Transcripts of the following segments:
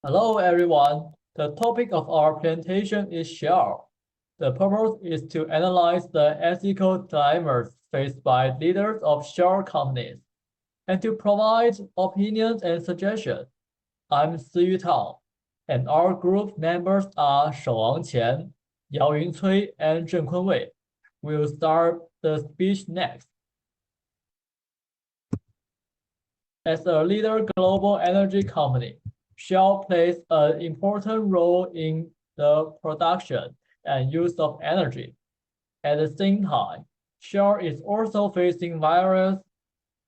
Hello, everyone. The topic of our presentation is Shell. The purpose is to analyze the ethical dilemmas faced by leaders of shell companies and to provide opinions and suggestions. I'm Si Tang, and our group members are Shouang Qian, Yao Yuncui, and Zheng Kunwei. We'll start the speech next. As a leader global energy company, Shell plays an important role in the production and use of energy. At the same time, Shell is also facing various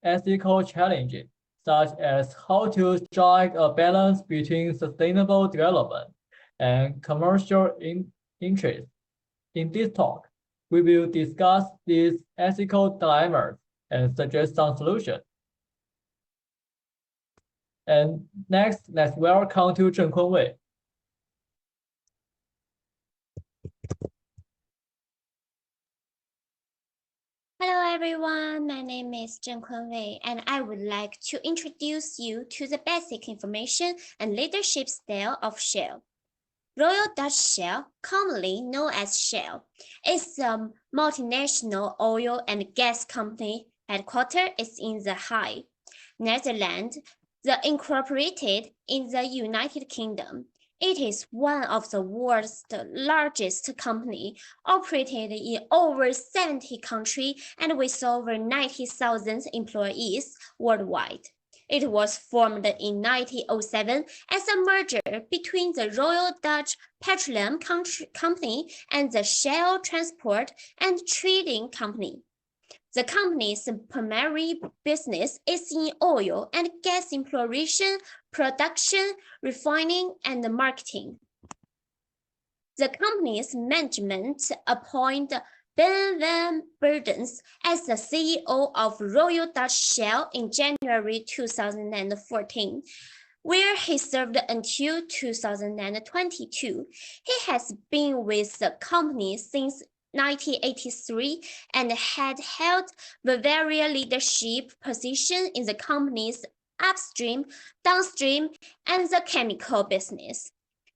ethical challenges, such as how to strike a balance between sustainable development and commercial interests. In this talk, we will discuss these ethical dilemmas and suggest some solutions. And next, let's welcome to Zheng Kunwei. Hello everyone, my name is Zheng Kunwei, and I would like to introduce you to the basic information and leadership style of Shell. Royal Dutch Shell, commonly known as Shell, is a multinational oil and gas company. Headquarters is in The Hague, Netherlands, incorporated in the United Kingdom. It is one of the world's largest company, operated in over 70 countries and with over 90,000 employees worldwide. It was formed in 1907 as a merger between the Royal Dutch Petroleum Company and the Shell Transport and Trading Company. The company's primary business is in oil and gas exploration, production, refining, and marketing. The company's management appointed Ben van Beurden as the CEO of Royal Dutch Shell in January 2014, where he served until 2022. He has been with the company since 1983 and had held various leadership positions in the company's upstream, downstream, and the chemical business.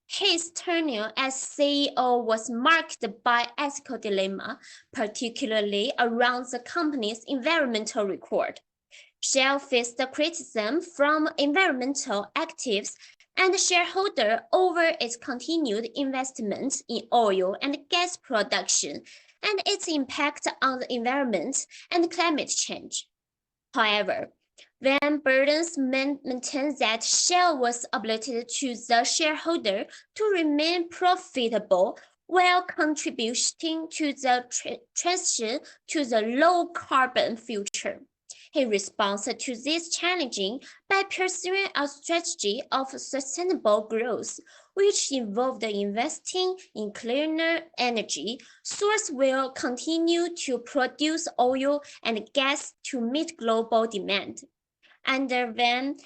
His tenure as CEO was marked by ethical dilemma, particularly around the company's environmental record. Shell faced criticism from environmental activists and shareholders over its continued investment in oil and gas production and its impact on the environment and climate change. However, Van Beurden maintained that Shell was obligated to the shareholder to remain profitable while contributing to the transition to the low-carbon future. He responded to this challenge by pursuing a strategy of sustainable growth, which involved investing in cleaner energy sources will continue to produce oil and gas to meet global demand. Under Van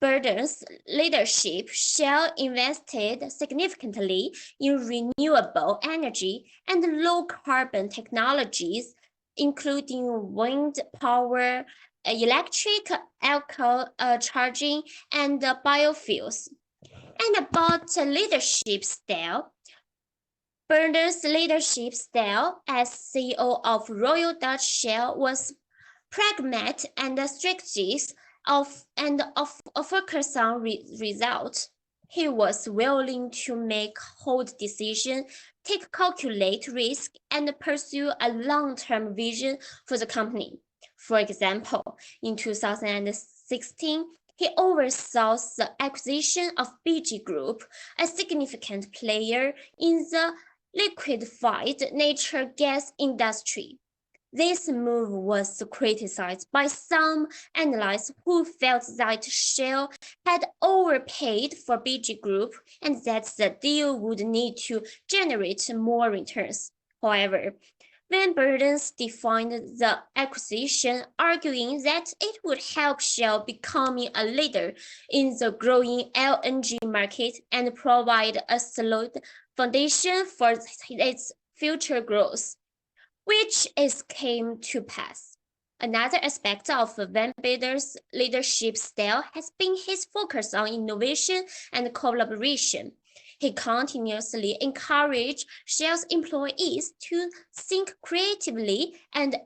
Beurden's leadership, Shell invested significantly in renewable energy and low-carbon technologies, including wind power, electric alcohol charging, and biofuels. And about leadership style, Beurden's leadership style as CEO of Royal Dutch Shell was pragmatic and strategic and focus on results. He was willing to make hard decisions, take calculated risk, and pursue a long-term vision for the company. For example, in 2016, he oversaw the acquisition of BG Group, a significant player in the liquefied natural gas industry. This move was criticized by some analysts who felt that Shell had overpaid for BG Group and that the deal would need to generate more returns. However, Van Beurden defined the acquisition, arguing that it would help Shell becoming a leader in the growing LNG market and provide a solid foundation for its future growth, which came to pass. Another aspect of Van Bader's leadership style has been his focus on innovation and collaboration. He continuously encouraged Shell's employees to think creatively and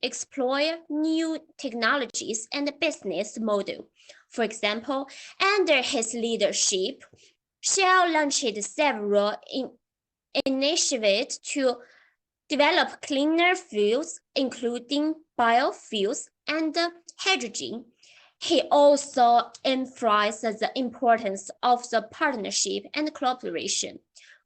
explore new technologies and business models. For example, under his leadership, Shell launched several initiatives to develop cleaner fuels, including biofuels and hydrogen. He also emphasized the importance of the partnership and cooperation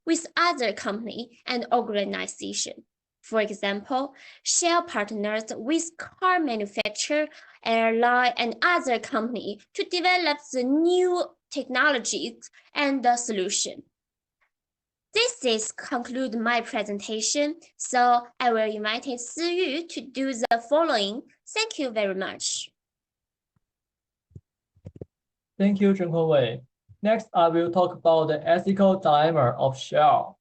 with other companies and organizations. For example, Shell partners with car manufacturer, airline, and other companies to develop the new technologies and the solution. This is conclude my presentation, so I will invite Siyu to do the following. Thank you very much. Thank you, Zhengkun Wei. Next, I will talk about the ethical dilemma of Shell.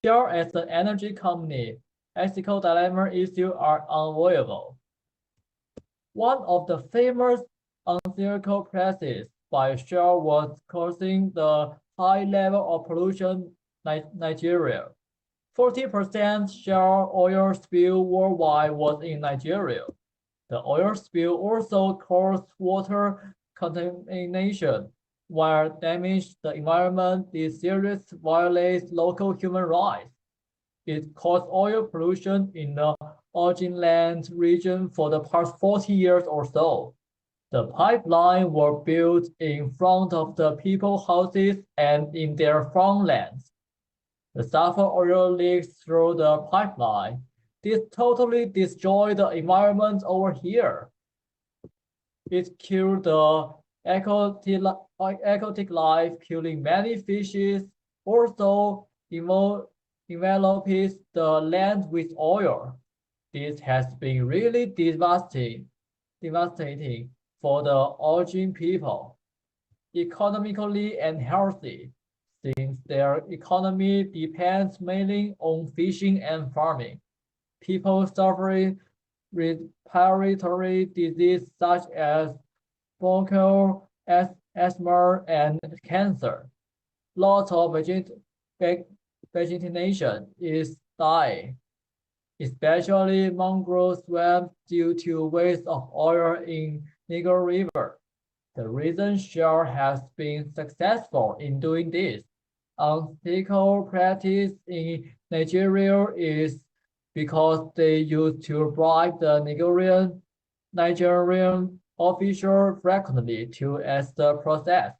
Shell as an energy company, ethical dilemma issues are unavoidable. One of the famous unethical practices by Shell was causing the high level of pollution in Nigeria. 40% Shell oil spill worldwide was in Nigeria. The oil spill also caused water contamination. While damage the environment, this seriously violates local human rights. It caused oil pollution in the origin land region for the past 40 years or so. The pipeline were built in front of the people's houses and in their farmlands. The sulfur oil leaks through the pipeline. This totally destroyed the environment over here. It killed the aquatic life, killing many fishes. Also, envelops the land with oil. This has been really devastating for the origin people, economically and healthy, since their economy depends mainly on fishing and farming. People suffering respiratory disease such as bronchial asthma and cancer. Lots of vegetation is dying, especially mangrove swamps due to waste of oil in Niger River. The reason Shell has been successful in doing this unethical practice in Nigeria is because they used to bribe the Nigerian official frequently to ask the process.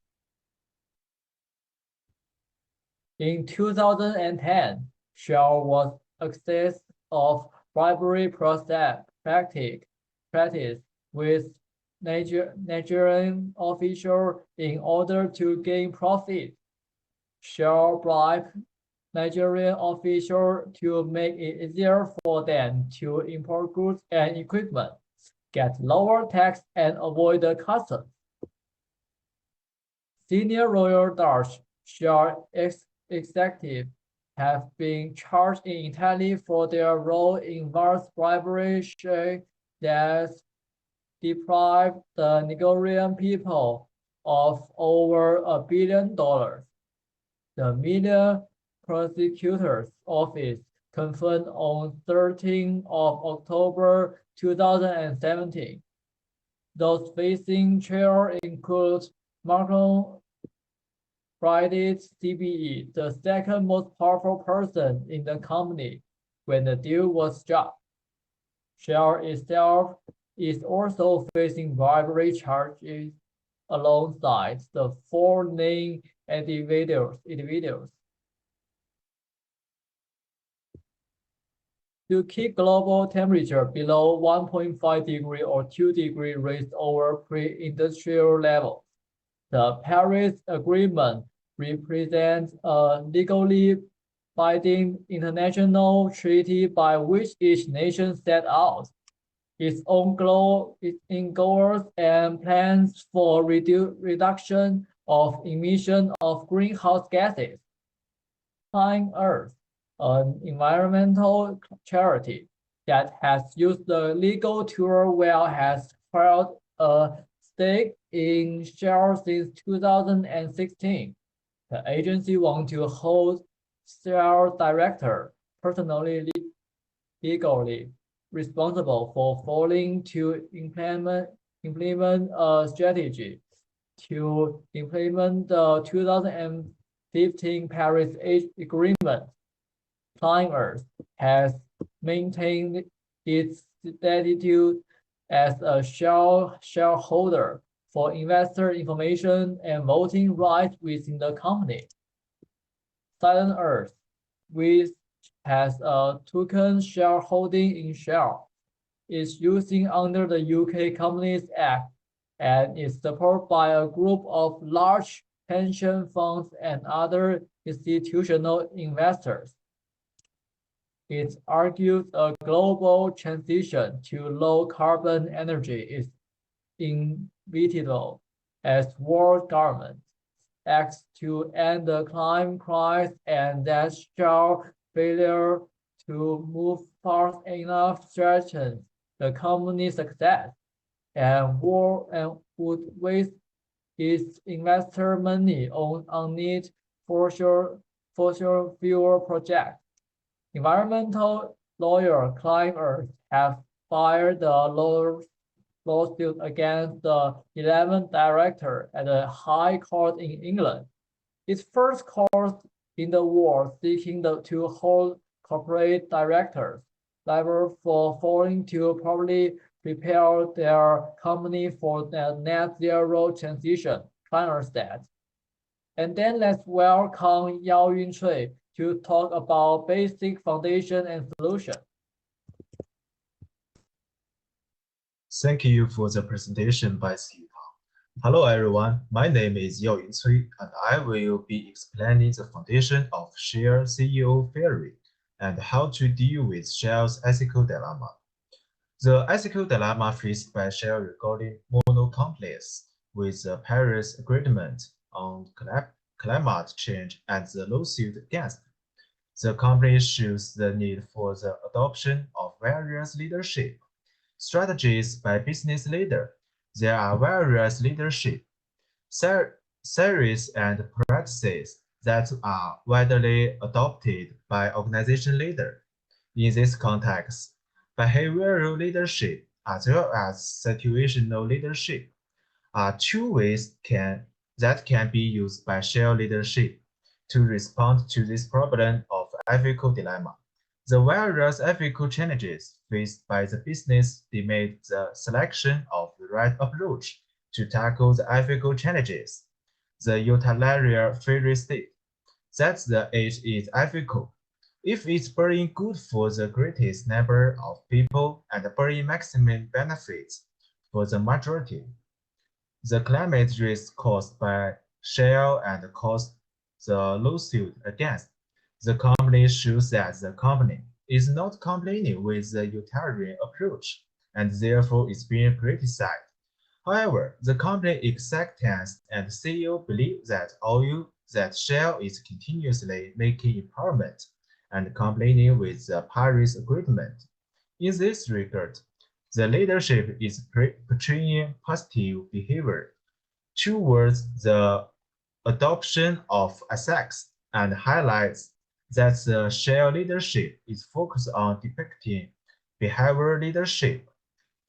In 2010, Shell was accused of bribery practice with Nigerian officials in order to gain profit. Shell bribed Nigerian officials to make it easier for them to import goods and equipment, get lower tax, and avoid the customs. Senior Royal Dutch Shell executives have been charged in Italy for their role in vast bribery that deprived the Nigerian people of over $1 billion. The Media Prosecutor's Office confirmed on 13th of October 2017. Those facing trial include Marco Friday CBE, the second most powerful person in the company when the deal was struck. Shell itself is also facing bribery charges alongside the 4 named individuals. To keep global temperature below 1.5 degree or 2 degree raised over pre-industrial levels, the Paris Agreement represents a legally binding international treaty by which each nation set out its own goals and plans for reduction of emission of greenhouse gases. Kind Earth, an environmental charity, that has used the legal tool well has held a stake in Shell since 2016. The agency wants to hold Shell director personally legally responsible for failing to implement a strategy to implement the 2015 Paris Agreement. Climate Earth has maintained its attitude as a shareholder for investor information and voting rights within the company. Silent Earth, which has a token shareholding in Shell, is using under the UK Companies Act and is supported by a group of large pension funds and other institutional investors. It argues a global transition to low-carbon energy is inevitable as world governments act to end the climate crisis and that Shell failure to move fast enough threatens the company's success and would waste its investor money on unneeded fossil fuel projects. Environmental lawyer Climate Earth have filed a lawsuit against the 11th director at the High Court in England. Its first court in the world seeking to hold corporate directors liable for failing to properly prepare their company for the net zero transition, Climate said. And then let's welcome Yao Yunchui to talk about basic foundation and solution. Thank you for the presentation by Steve. Hello everyone, my name is Yao Yunchui and I will be explaining the foundation of Shell CEO theory and how to deal with Shell's ethical dilemma. The ethical dilemma faced by Shell regarding monocompliance with the Paris Agreement on climate change and the lawsuit against the company shows the need for the adoption of various leadership strategies by business leaders. There are various leadership theories and practices that are widely adopted by organization leaders. In this context, behavioral leadership as well as situational leadership are two ways that can be used by Shell leadership to respond to this problem of ethical dilemma. The various ethical challenges faced by the business demand the selection of the right approach to tackle the ethical challenges. The utilitarian theory states that the age is ethical if it's bringing good for the greatest number of people and bringing maximum benefits for the majority. The climate risk caused by Shell and caused the lawsuit against the company shows that the company is not complying with the utilitarian approach and therefore is being criticized. However, the company executives and CEO believe that Shell is continuously making improvement and complying with the Paris Agreement. In this regard, the leadership is portraying positive behavior towards the adoption of ethics and highlights that the Shell leadership is focused on depicting behavioral leadership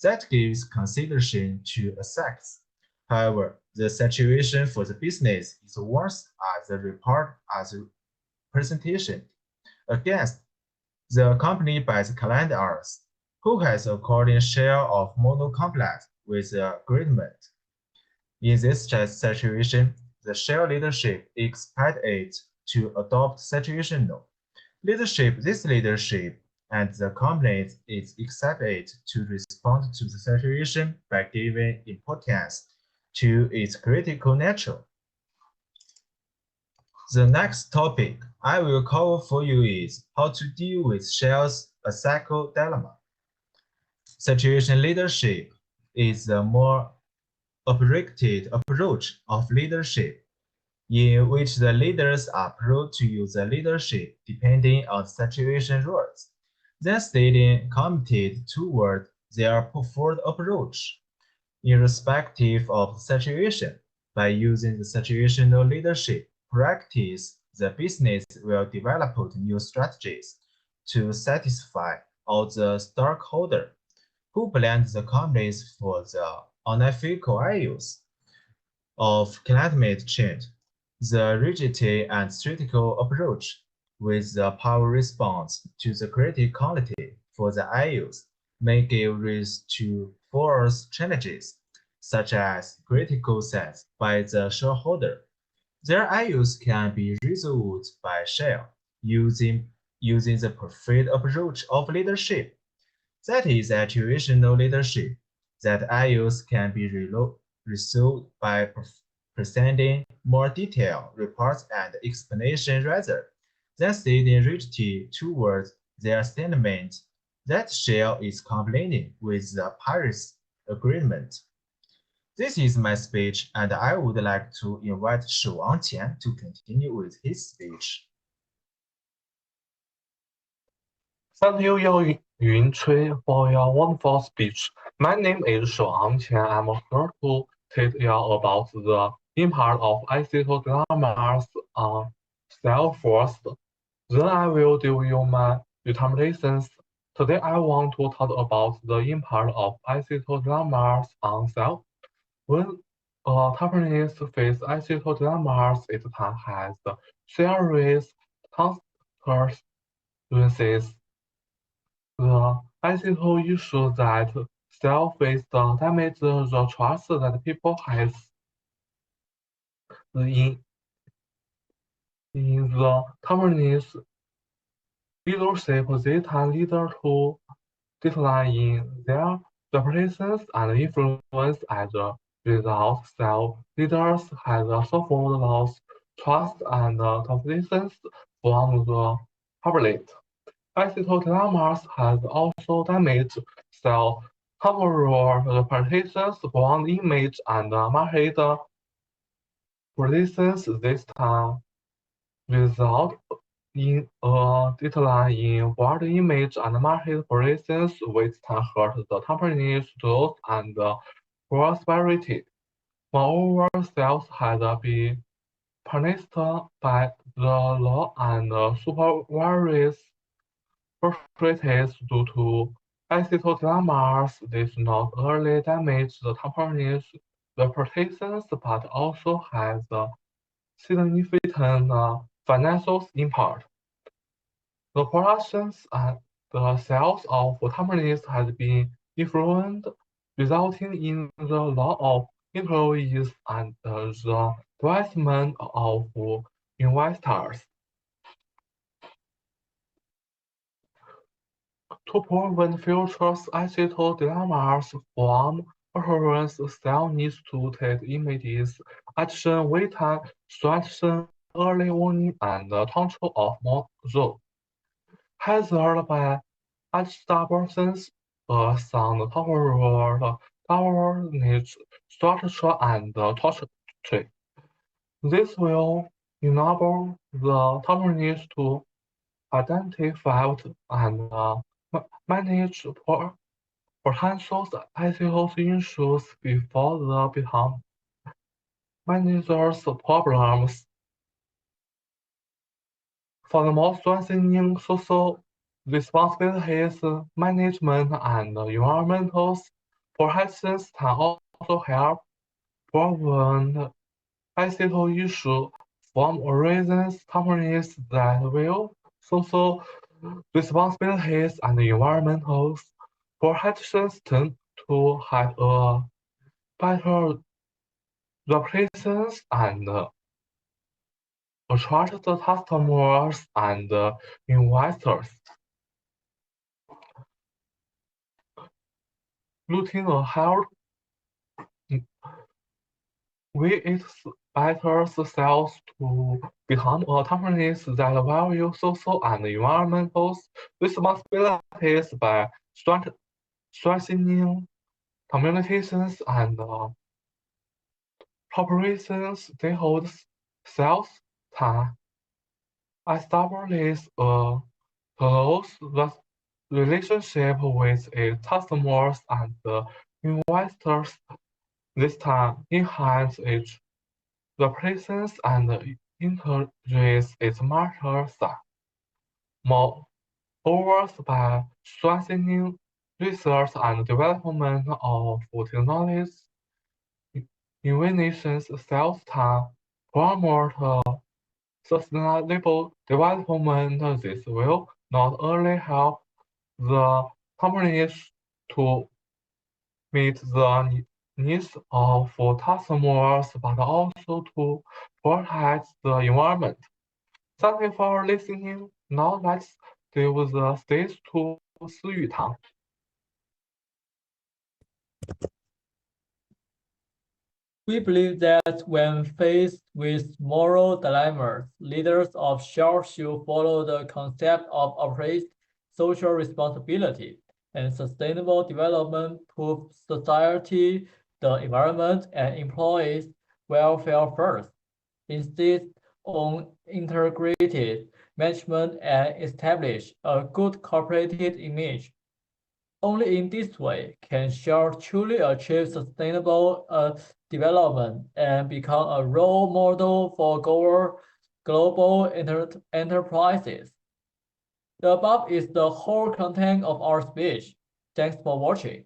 that gives consideration to ethics. However, the situation for the business is worse as the report as a presentation against the company by the Climate Earth, who has according share of monocompliance with the agreement. In this situation, the Shell leadership expects it to adopt situational leadership. This leadership and the company is expected to respond to the situation by giving importance to its critical nature. The next topic I will cover for you is how to deal with Shell's ethical dilemma. Situation leadership is the more objective approach of leadership, in which the leaders are proud to use the leadership depending on situation roles. then staying committed toward their preferred approach, irrespective of the situation. By using the situational leadership practice, the business will develop new strategies to satisfy all the stakeholders who blend the companies for the unethical use of climate change. The rigidity and critical approach with the power response to the great quality for the IUs may give rise to false challenges, such as critical sets by the shareholder. Their IUs can be resolved by share using the preferred approach of leadership. That is situational leadership. That IUs can be resolved by presenting more detailed reports and explanations rather than stating rigidity towards their statement that Shell is complying with the Paris Agreement. This is my speech, and I would like to invite Shu Wangqian to continue with his speech. Thank you, Yun Chui, for your wonderful speech. My name is Shu Angqian. I'm here to tell you about the impact of acetyl-glycol on cell first. Then I will give you my determinations. Today I want to talk about the impact of acetyl-glycol on cell. When a company faces acetyl-glycol, it has serious consequences. The ethical issue that self-is damage the trust that people have in the company's leadership. They can lead to decline in their reputations and influence as a result. Self-leaders have suffered loss, trust, and confidence from the public. Acetyl-glycol has also damaged cell overall reputations, brand image, and market presence. This can result in a decline in brand image and market presence, which can hurt the company's growth and prosperity. Moreover, sales has been punished by the law and supervisors frustrated due to acetyl-glycol. This not only damage the company's reputations but also has a significant financial impact. The productions and the sales of companies has been influenced, resulting in the loss of employees and the divestment of investors. To prevent future acetyl-glycol from occurrence, Cell needs to take immediate action. We can strengthen early warning and control of motor hazard by establishing a sound overall governance structure and tree. This will enable the companies to identify and manage potential ethical issues before they become managers' problems. Furthermore, strengthening social responsibilities, management, and environmental protections can also help prevent ethical issues from arising. Companies that will social responsibilities and environmental protections tend to have a better reputation and attract the customers and investors. Looking ahead, we expect sales to become a companies that value social and environmental responsibilities by strengthening communications and corporations. They hold sales can establish a close relationship with its customers and investors. This time enhance its represents and encourages its market side. Moreover, by strengthening research and development of technologies, innovations, sales time, promote sustainable development. This will not only help the companies to meet the needs of customers, but also to protect the environment. Thank you for listening. Now let's give the stage to 思雨堂. We believe that when faced with moral dilemmas, leaders of Shell should follow the concept of appraised social responsibility and sustainable development put society, the environment, and employees' welfare first. Insist on integrated management and establish a good corporate image. Only in this way can Shell truly achieve sustainable development and become a role model for global enterprises. The above is the whole content of our speech. Thanks for watching.